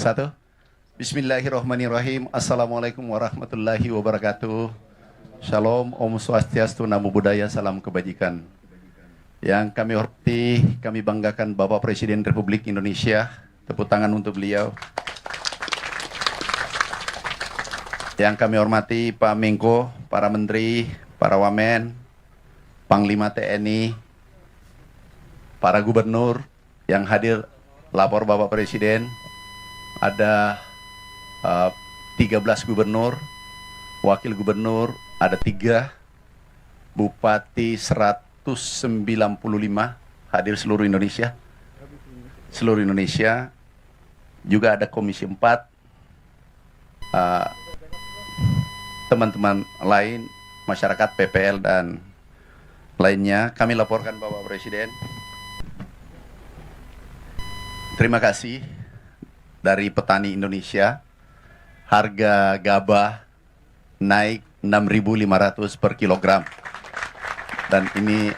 Satu. Bismillahirrahmanirrahim. Assalamualaikum warahmatullahi wabarakatuh. Shalom, Om Swastiastu, Namo Buddhaya, salam kebajikan. Yang kami hormati, kami banggakan Bapak Presiden Republik Indonesia. Tepuk tangan untuk beliau. Yang kami hormati Pak Menko, para Menteri, para Wamen, Panglima TNI, para Gubernur yang hadir lapor Bapak Presiden. Ada 13 gubernur, wakil gubernur, ada 3, bupati 195 hadir seluruh Indonesia. Seluruh Indonesia. Juga ada Komisi 4, teman-teman lain, masyarakat, PPL, dan lainnya. Kami laporkan Bapak Presiden. Terima kasih dari petani Indonesia. Harga gabah naik 6.500 per kilogram. Dan ini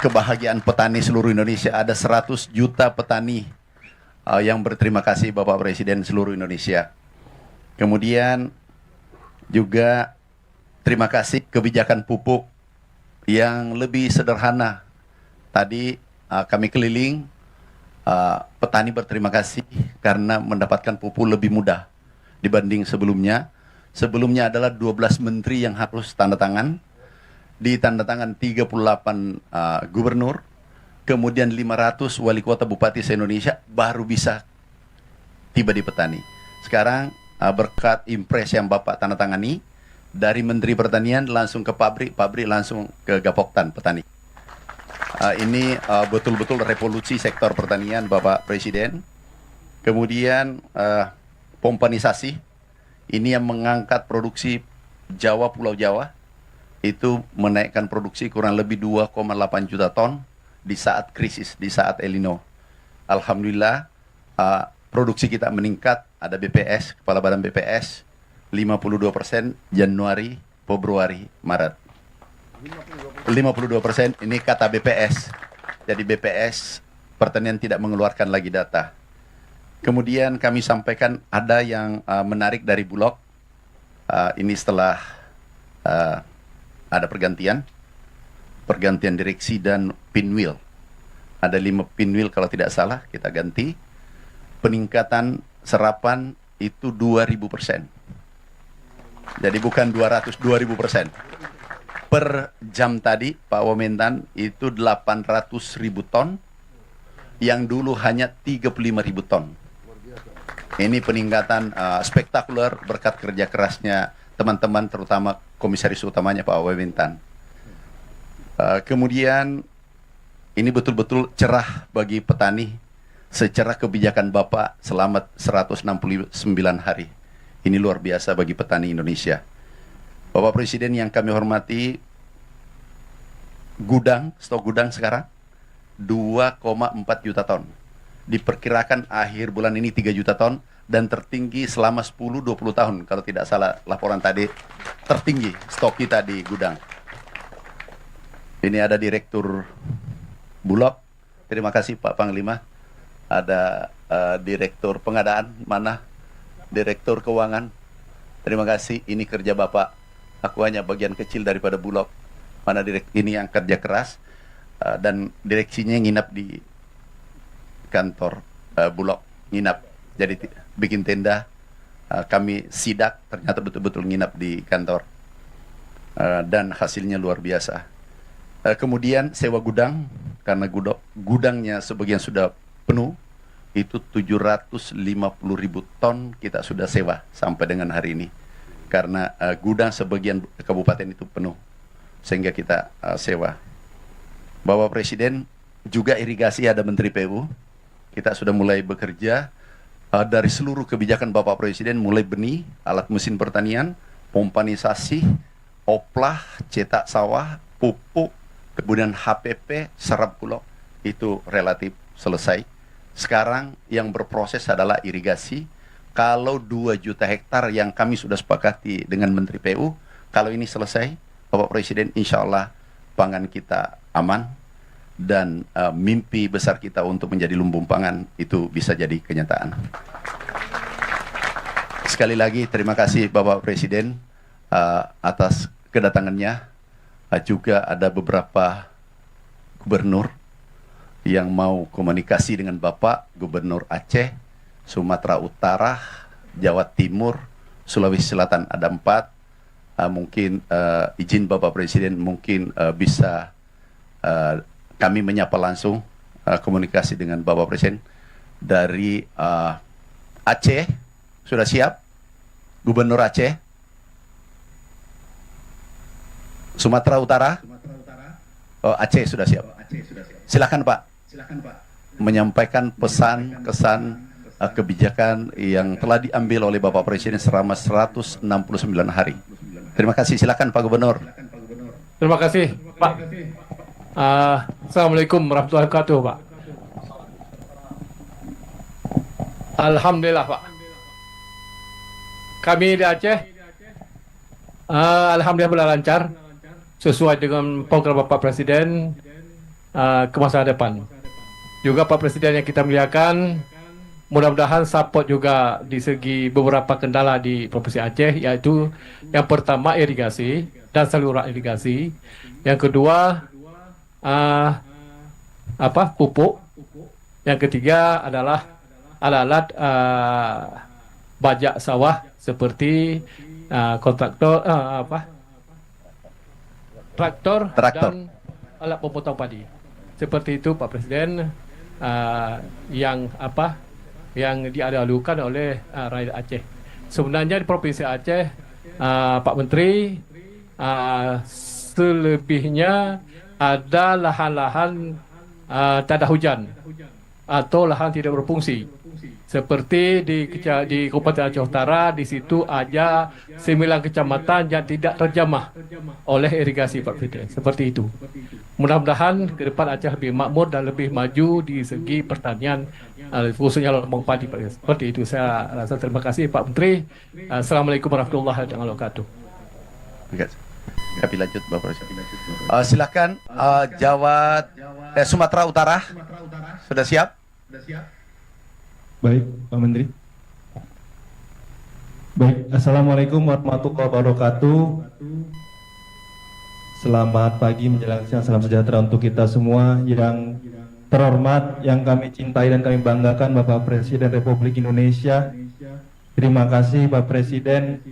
kebahagiaan petani seluruh Indonesia. Ada 100 juta petani yang berterima kasih Bapak Presiden seluruh Indonesia. Kemudian juga terima kasih kebijakan pupuk yang lebih sederhana. Tadi kami keliling, petani berterima kasih karena mendapatkan pupuk lebih mudah dibanding sebelumnya. Sebelumnya adalah 12 menteri yang harus tanda tangan, ditandatangan 38 gubernur, kemudian 500 wali kota bupati se-Indonesia baru bisa tiba di petani. Sekarang berkat impres yang Bapak tanda tangani, dari Menteri Pertanian langsung ke pabrik, pabrik langsung ke Gapoktan petani. Ini betul-betul revolusi sektor pertanian Bapak Presiden. Kemudian pompanisasi, ini yang mengangkat produksi Jawa, Pulau Jawa, itu menaikkan produksi kurang lebih 2,8 juta ton di saat krisis, di saat El Nino. Alhamdulillah, produksi kita meningkat. Ada BPS, Kepala Badan BPS, 52% Januari, Februari, Maret. 52% ini kata BPS. Jadi BPS Pertanian tidak mengeluarkan lagi data. Kemudian kami sampaikan ada yang menarik dari Bulog. Ini setelah ada pergantian direksi dan pinwheel. Ada 5 pinwheel kalau tidak salah, kita ganti. Peningkatan serapan itu 2000%. Jadi bukan 200, 2000%. Per jam tadi Pak Wamentan itu 800.000 ton, yang dulu hanya 35.000 ton. Ini peningkatan spektakuler berkat kerja kerasnya teman-teman, terutama komisaris utamanya Pak Wamentan. Kemudian ini betul-betul cerah bagi petani secara kebijakan Bapak selama 169 hari. Ini luar biasa bagi petani Indonesia. Bapak Presiden yang kami hormati, stok gudang sekarang 2,4 juta ton. Diperkirakan akhir bulan ini 3 juta ton, dan tertinggi selama 10-20 tahun. Kalau tidak salah laporan tadi, tertinggi stok kita di gudang. Ini ada Direktur Bulog. Terima kasih Pak Panglima. Ada Direktur Pengadaan, mana? Direktur Keuangan. Terima kasih, ini kerja Bapak. Aku hanya bagian kecil daripada Bulog. Mana ini yang kerja keras, dan direksinya nginap di kantor Bulog, nginap. Jadi bikin tenda, kami sidak, ternyata betul-betul nginap di kantor. Dan hasilnya luar biasa. Kemudian sewa gudang, karena gudangnya sebagian sudah penuh, itu 750.000 ton kita sudah sewa sampai dengan hari ini. Karena gudang sebagian kabupaten itu penuh, sehingga kita sewa. Bapak Presiden, juga irigasi ada Menteri PU. Kita sudah mulai bekerja dari seluruh kebijakan Bapak Presiden, mulai benih, alat mesin pertanian, pompanisasi, oplah, cetak sawah, pupuk, kemudian HPP, serap bulog, itu relatif selesai. Sekarang yang berproses adalah irigasi. Kalau 2 juta hektar yang kami sudah sepakati dengan Menteri PU, kalau ini selesai, Bapak Presiden, insya Allah pangan kita aman, dan mimpi besar kita untuk menjadi lumbung pangan itu bisa jadi kenyataan. Sekali lagi terima kasih Bapak Presiden atas kedatangannya. Juga ada beberapa gubernur yang mau komunikasi dengan Bapak, Gubernur Aceh, Sumatera Utara, Jawa Timur, Sulawesi Selatan ada 4. Mungkin izin Bapak Presiden mungkin bisa kami menyapa langsung komunikasi dengan Bapak Presiden dari Aceh. Sudah siap? Gubernur Aceh? Sumatera Utara? Oh, Aceh sudah siap. Silakan Pak. Menyampaikan pesan, kesan, kebijakan yang telah diambil oleh Bapak Presiden selama 169 hari. Terima kasih. Silakan Pak Gubernur. Terima kasih Pak. Assalamualaikum warahmatullahi wabarakatuh Pak. Alhamdulillah Pak. Kami di Aceh alhamdulillah berjalan lancar sesuai dengan program Bapak Presiden ke masa depan. Juga Pak Presiden yang kita muliakan, mudah-mudahan support juga di segi beberapa kendala di Provinsi Aceh, yaitu yang pertama irigasi dan saluran irigasi, yang kedua pupuk, yang ketiga adalah alat-alat bajak sawah seperti kontraktor traktor dan alat pemotong padi. Seperti itu Pak Presiden yang diadalukan oleh rakyat Aceh. Sebenarnya di Provinsi Aceh, Pak Menteri, selebihnya ada lahan-lahan tak ada hujan atau lahan tidak berfungsi. Seperti di Kabupaten Aceh Utara, di situ ada 9 kecamatan yang tidak terjamah oleh irigasi Pak Presiden. Seperti itu. Mudah-mudahan ke depan Aceh lebih makmur dan lebih maju di segi pertanian, khususnya lombang padi Pak Presiden. Seperti itu. Saya rasa terima kasih Pak Menteri. Assalamualaikum warahmatullahi wabarakatuh. Kami lanjut Bapak Presiden. Silakan Sumatera Utara. Sudah siap? Baik, Pak Menteri. Baik, Assalamualaikum warahmatullahi wabarakatuh. Selamat pagi menjelang siang, salam sejahtera untuk kita semua. Yang terhormat, yang kami cintai dan kami banggakan, Bapak Presiden Republik Indonesia. Terima kasih Pak Presiden.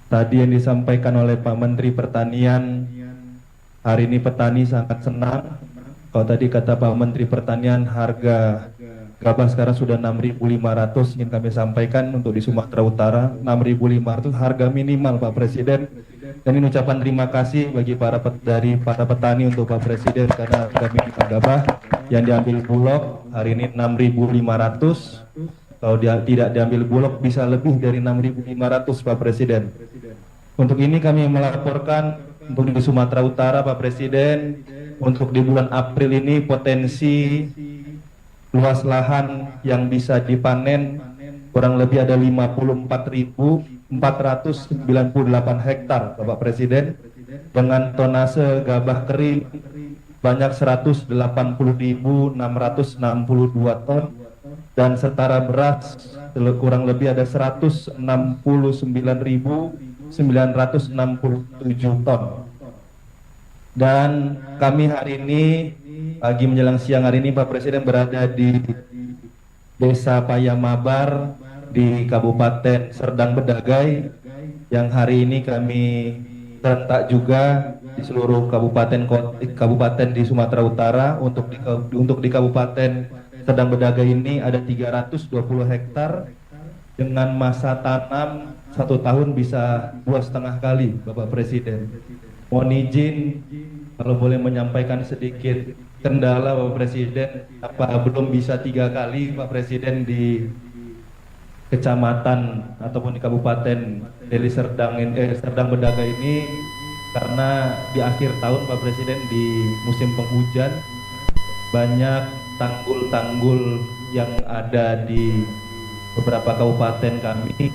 Tadi yang disampaikan oleh Pak Menteri Pertanian, hari ini petani sangat senang. Kalau tadi kata Pak Menteri Pertanian, harga gabah sekarang sudah 6.500, ingin kami sampaikan untuk di Sumatera Utara 6.500 harga minimal Pak Presiden. Dan ini ucapan terima kasih bagi para petani untuk Pak Presiden, karena harga minimal gabah yang diambil Bulog hari ini 6.500. Kalau tidak diambil Bulog bisa lebih dari 6.500 Pak Presiden. Untuk ini kami melaporkan untuk di Sumatera Utara Pak Presiden, untuk di bulan April ini potensi luas lahan yang bisa dipanen kurang lebih ada 54.498 hektar Bapak Presiden, dengan tonase gabah kering banyak 180.662 ton, dan setara beras kurang lebih ada 169.967 ton. Dan kami hari ini pagi menjelang siang hari ini Pak Presiden berada di Desa Payamabar di Kabupaten Serdang Bedagai, yang hari ini kami serentak juga di seluruh kabupaten di Sumatera Utara. Untuk di Kabupaten Serdang Bedagai ini ada 320 hektar dengan masa tanam 1 tahun bisa 2,5 kali Bapak Presiden. Mohon izin kalau boleh menyampaikan sedikit kendala Bapak Presiden, apa belum bisa 3 kali Pak Presiden di kecamatan ataupun di Kabupaten Deli Serdang Bedagai ini, karena di akhir tahun Pak Presiden di musim penghujan banyak tanggul-tanggul yang ada di beberapa kabupaten kami,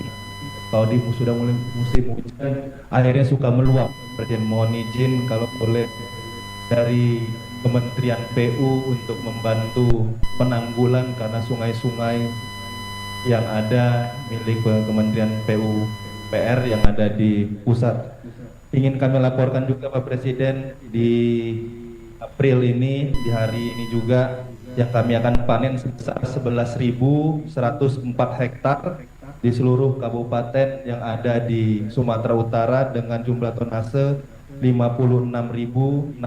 kalau sudah mulai musim hujan airnya suka meluap. Presiden mohon izin kalau boleh dari Kementerian PU untuk membantu penanggulan, karena sungai-sungai yang ada milik Kementerian PUPR yang ada di pusat. Ingin kami laporkan juga Pak Presiden, di April ini, di hari ini juga yang kami akan panen sebesar 11.104 hektar di seluruh kabupaten yang ada di Sumatera Utara dengan jumlah tonase 56.630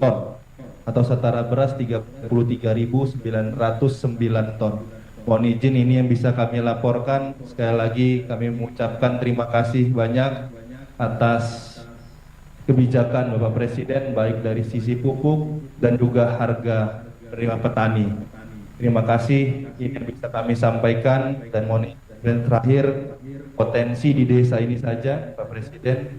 ton atau setara beras 33.909 ton. Mohon izin ini yang bisa kami laporkan. Sekali lagi kami mengucapkan terima kasih banyak atas kebijakan Bapak Presiden baik dari sisi pupuk dan juga harga penerima petani. Terima kasih, ini yang bisa kami sampaikan. Dan mohon izin terakhir, potensi di desa ini saja Pak Presiden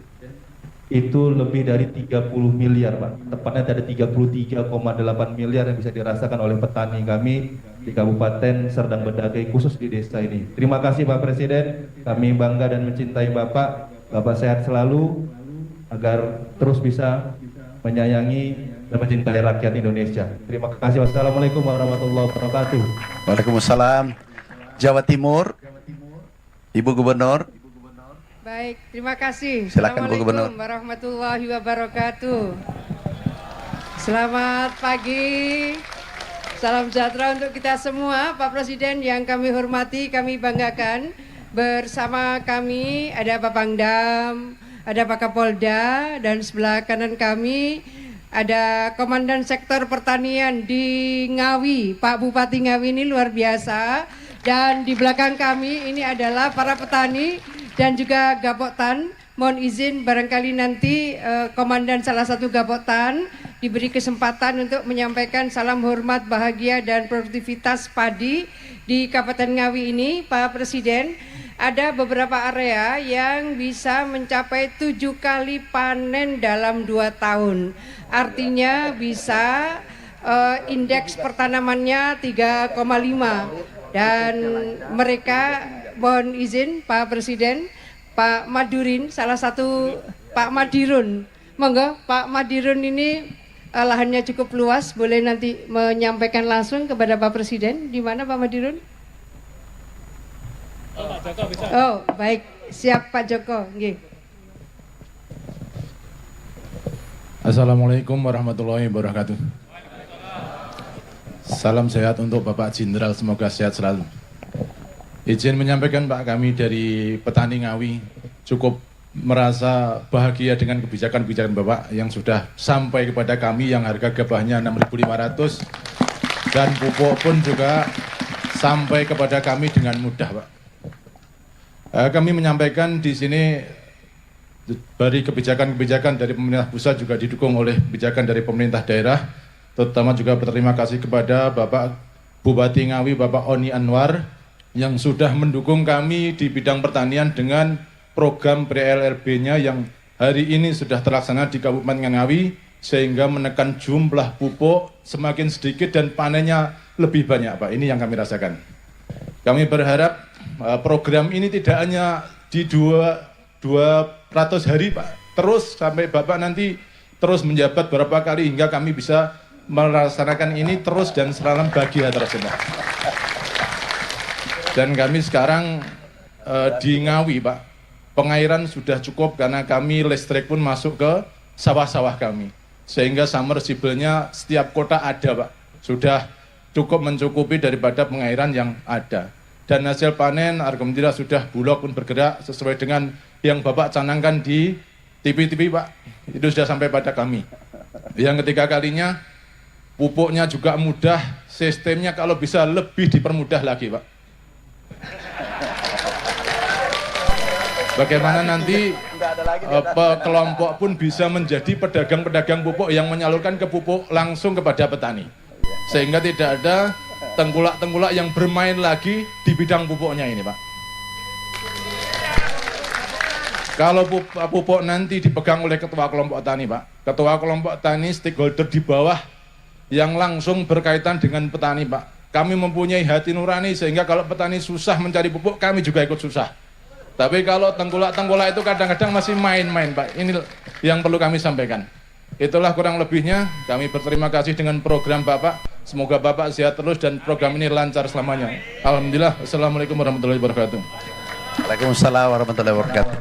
itu lebih dari 30 miliar Pak. Tepatnya ada 33,8 miliar yang bisa dirasakan oleh petani kami di Kabupaten Serdang Bedagai khusus di desa ini. Terima kasih Pak Presiden, kami bangga dan mencintai Bapak. Bapak sehat selalu agar terus bisa menyayangi dan mencintai rakyat Indonesia. Terima kasih. Wassalamualaikum warahmatullahi wabarakatuh. Waalaikumsalam. Jawa Timur, Ibu Gubernur. Baik, terima kasih. Silakan Bu Gubernur. Assalamualaikum warahmatullahi wabarakatuh. Selamat pagi. Salam sejahtera untuk kita semua. Pak Presiden yang kami hormati, kami banggakan. Bersama kami ada Pak Pangdam, ada Pak Kapolda, dan sebelah kanan kami ada Komandan Sektor Pertanian di Ngawi, Pak Bupati Ngawi ini luar biasa. Dan di belakang kami ini adalah para petani dan juga Gapoktan. Mohon izin barangkali nanti Komandan salah satu Gapoktan diberi kesempatan untuk menyampaikan salam hormat, bahagia dan produktivitas padi di Kabupaten Ngawi ini. Pak Presiden, ada beberapa area yang bisa mencapai 7 kali panen dalam 2 tahun. Artinya bisa indeks pertanamannya 3,5. Dan mereka, mohon izin Pak Presiden, Pak Madurin, salah satu Pak Madirun. Monggo Pak Madirun ini lahannya cukup luas, boleh nanti menyampaikan langsung kepada Pak Presiden. Di mana Pak Madirun? Oh, baik, siap Pak Joko. Nggih. Assalamualaikum warahmatullahi wabarakatuh. Salam sehat untuk Bapak Jenderal, semoga sehat selalu. Izin menyampaikan Pak, kami dari petani Ngawi cukup merasa bahagia dengan kebijakan-kebijakan Bapak yang sudah sampai kepada kami, yang harga gabahnya 6.500 dan pupuk pun juga sampai kepada kami dengan mudah Pak. Kami menyampaikan di sini dari kebijakan-kebijakan dari pemerintah pusat juga didukung oleh kebijakan dari pemerintah daerah, terutama juga berterima kasih kepada Bapak Bupati Ngawi, Bapak Oni Anwar, yang sudah mendukung kami di bidang pertanian dengan program PLRB-nya yang hari ini sudah terlaksana di Kabupaten Ngawi, sehingga menekan jumlah pupuk semakin sedikit dan panennya lebih banyak Pak. Ini yang kami rasakan. Kami berharap program ini tidak hanya di 200 hari Pak, terus sampai Bapak nanti terus menjabat berapa kali hingga kami bisa melaksanakan ini terus dan selalu bahagia terus Pak. Dan kami sekarang di Ngawi Pak, pengairan sudah cukup karena kami listrik pun masuk ke sawah-sawah kami, sehingga submersible-nya setiap kota ada Pak, sudah cukup mencukupi daripada pengairan yang ada. Dan hasil panen alhamdulillah sudah Bulog pun bergerak sesuai dengan yang Bapak canangkan di TV-TV Pak, itu sudah sampai pada kami. Yang ketiga kalinya pupuknya juga mudah, sistemnya kalau bisa lebih dipermudah lagi Pak. Bagaimana nanti kelompok pun bisa menjadi pedagang-pedagang pupuk yang menyalurkan ke pupuk langsung kepada petani, sehingga tidak ada tengkulak-tengkulak yang bermain lagi di bidang pupuknya ini Pak. Kalau pupuk nanti dipegang oleh ketua kelompok tani Pak, ketua kelompok tani stakeholder di bawah yang langsung berkaitan dengan petani Pak, kami mempunyai hati nurani sehingga kalau petani susah mencari pupuk, kami juga ikut susah. Tapi kalau tengkulak-tengkulak itu kadang-kadang masih main-main Pak, ini yang perlu kami sampaikan. Itulah kurang lebihnya, kami berterima kasih dengan program Bapak. Semoga Bapak sehat terus dan program ini lancar selamanya. Alhamdulillah. Assalamualaikum warahmatullahi wabarakatuh. Waalaikumsalam warahmatullahi wabarakatuh.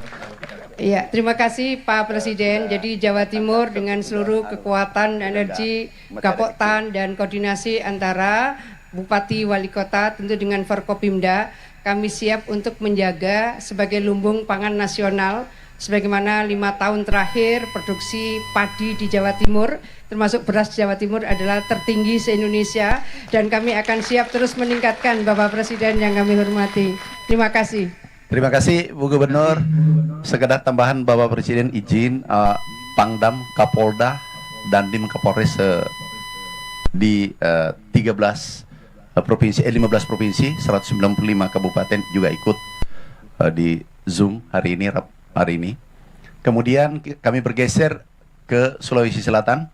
Iya, terima kasih Pak Presiden. Jadi Jawa Timur dengan seluruh kekuatan, energi, Gapoktan dan koordinasi antara Bupati, Wali Kota, tentu dengan Forkopimda, kami siap untuk menjaga sebagai lumbung pangan nasional. Sebagaimana 5 tahun terakhir produksi padi di Jawa Timur, termasuk beras Jawa Timur adalah tertinggi se-Indonesia, dan kami akan siap terus meningkatkan, Bapak Presiden yang kami hormati. Terima kasih. Terima kasih Bu Gubernur. Sekedar tambahan Bapak Presiden izin Pangdam, Kapolda, dan Dim Kapolres di 15 provinsi 195 kabupaten juga ikut di Zoom hari ini. Kemudian kami bergeser ke Sulawesi Selatan.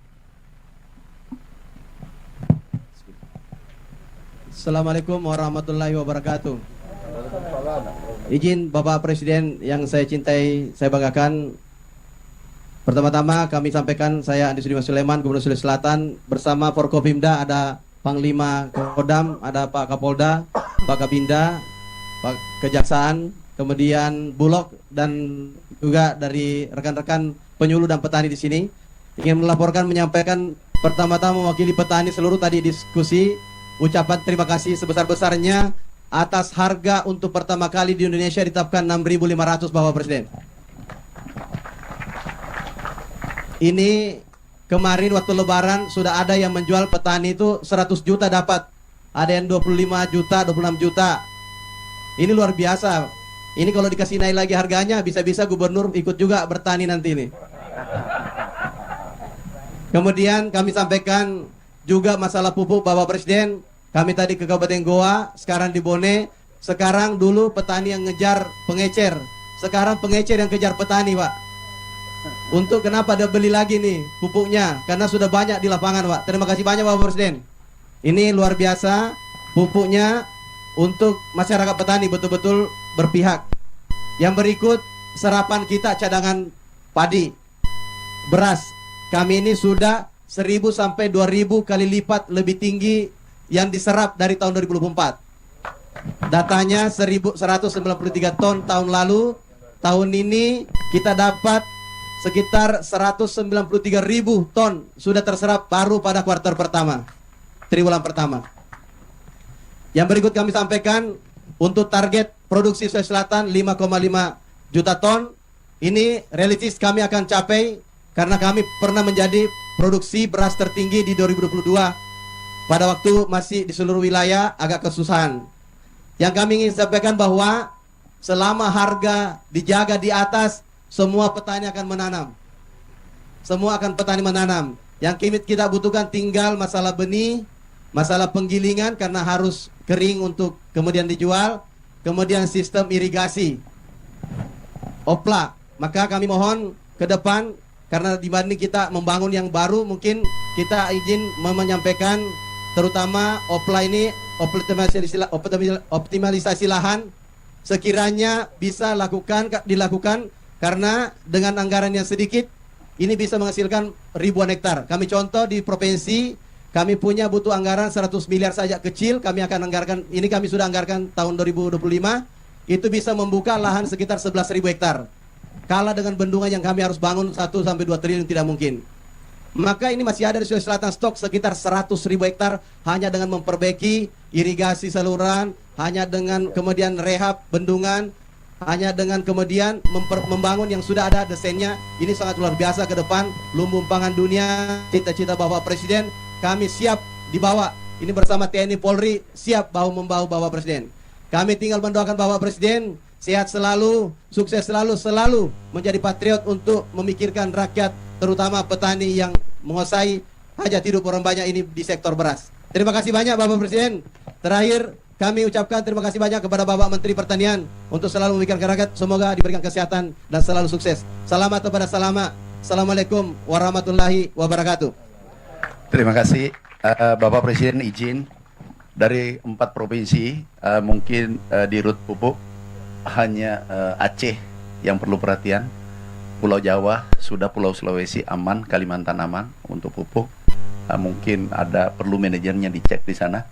Assalamualaikum warahmatullahi wabarakatuh. Izin Bapak Presiden yang saya cintai, saya banggakan. Pertama-tama kami sampaikan, saya Andi Sudirman Sulaiman, Gubernur Sulawesi Selatan, bersama Forkopimda ada Panglima Kodam, ada Pak Kapolda, Pak Kabinda, Pak Kejaksaan, kemudian Bulog, dan juga dari rekan-rekan penyuluh dan petani di sini. Ingin melaporkan, menyampaikan pertama-tama mewakili petani seluruh tadi diskusi, ucapan terima kasih sebesar-besarnya atas harga untuk pertama kali di Indonesia ditetapkan 6.500 Bapak Presiden. Ini kemarin waktu Lebaran sudah ada yang menjual petani itu 100 juta dapat, ada yang 25 juta, 26 juta. Ini luar biasa. Ini kalau dikasih naik lagi harganya, bisa-bisa gubernur ikut juga bertani nanti ini. Kemudian kami sampaikan juga masalah pupuk Bapak Presiden. Kami tadi ke Kabupaten Goa, sekarang di Bone. Sekarang dulu petani yang ngejar pengecer, sekarang pengecer yang kejar petani, Pak. Untuk kenapa dia beli lagi nih pupuknya? Karena sudah banyak di lapangan, Pak. Terima kasih banyak Bapak Presiden. Ini luar biasa, pupuknya untuk masyarakat petani betul-betul berpihak. Yang berikut, serapan kita cadangan padi, beras. Kami ini sudah 1.000 sampai 2.000 kali lipat lebih tinggi yang diserap dari tahun 2024. Datanya 1.193 ton tahun lalu. Tahun ini kita dapat sekitar 193.000 ton sudah terserap baru pada kuartal pertama, triwulan pertama. Yang berikut kami sampaikan untuk target produksi Sulawesi Selatan 5,5 juta ton. Ini realistis kami akan capai karena kami pernah menjadi produksi beras tertinggi di 2022. Pada waktu masih di seluruh wilayah agak kesusahan. Yang kami ingin sampaikan bahwa selama harga dijaga di atas, semua petani akan menanam. Semua akan petani menanam. Yang kita butuhkan tinggal masalah benih, masalah penggilingan karena harus kering untuk kemudian dijual, kemudian sistem irigasi, opla. Maka kami mohon ke depan, karena dibanding kita membangun yang baru, mungkin kita izin menyampaikan terutama opla ini, optimalisasi lahan sekiranya bisa dilakukan karena dengan anggaran yang sedikit ini bisa menghasilkan ribuan hektar. Kami contoh di provinsi kami punya butuh anggaran 100 miliar saja kecil, kami akan anggarkan, ini kami sudah anggarkan tahun 2025, itu bisa membuka lahan sekitar 11.000 hektar. Kalah dengan bendungan yang kami harus bangun 1 sampai 2 triliun tidak mungkin. Maka ini masih ada di Sulawesi Selatan stok sekitar 100.000 hektar hanya dengan memperbaiki irigasi saluran, hanya dengan kemudian rehab bendungan, hanya dengan kemudian membangun yang sudah ada desainnya. Ini sangat luar biasa ke depan, lumbung pangan dunia, cita-cita Bapak Presiden, kami siap dibawa. Ini bersama TNI Polri siap bahu-membahu Bapak Presiden. Kami tinggal mendoakan Bapak Presiden sehat selalu, sukses selalu menjadi patriot untuk memikirkan rakyat, terutama petani yang menguasai hajat hidup orang banyak ini di sektor beras. Terima kasih banyak Bapak Presiden. Terakhir kami ucapkan terima kasih banyak kepada Bapak Menteri Pertanian untuk selalu memikirkan rakyat. Semoga diberikan kesehatan dan selalu sukses. Selamat kepada selamat. Assalamualaikum warahmatullahi wabarakatuh. Terima kasih Bapak Presiden. Izin dari 4 provinsi mungkin di rut pupuk hanya Aceh yang perlu perhatian. Pulau Jawa sudah, Pulau Sulawesi aman, Kalimantan aman untuk pupuk. mungkin ada perlu manajernya dicek di sana,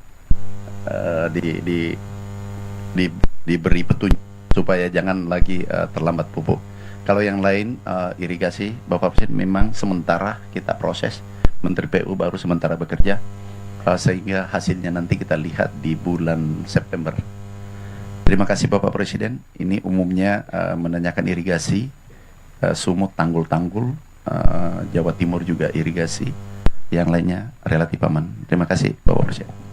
diberi petunjuk supaya jangan lagi terlambat pupuk. Kalau yang lain irigasi, Bapak Presiden, memang sementara kita proses, Menteri PU baru sementara bekerja, sehingga hasilnya nanti kita lihat di bulan September. Terima kasih Bapak Presiden. Ini umumnya menanyakan irigasi, Sumut tanggul-tanggul, Jawa Timur juga irigasi, yang lainnya relatif aman. Terima kasih Bapak Presiden.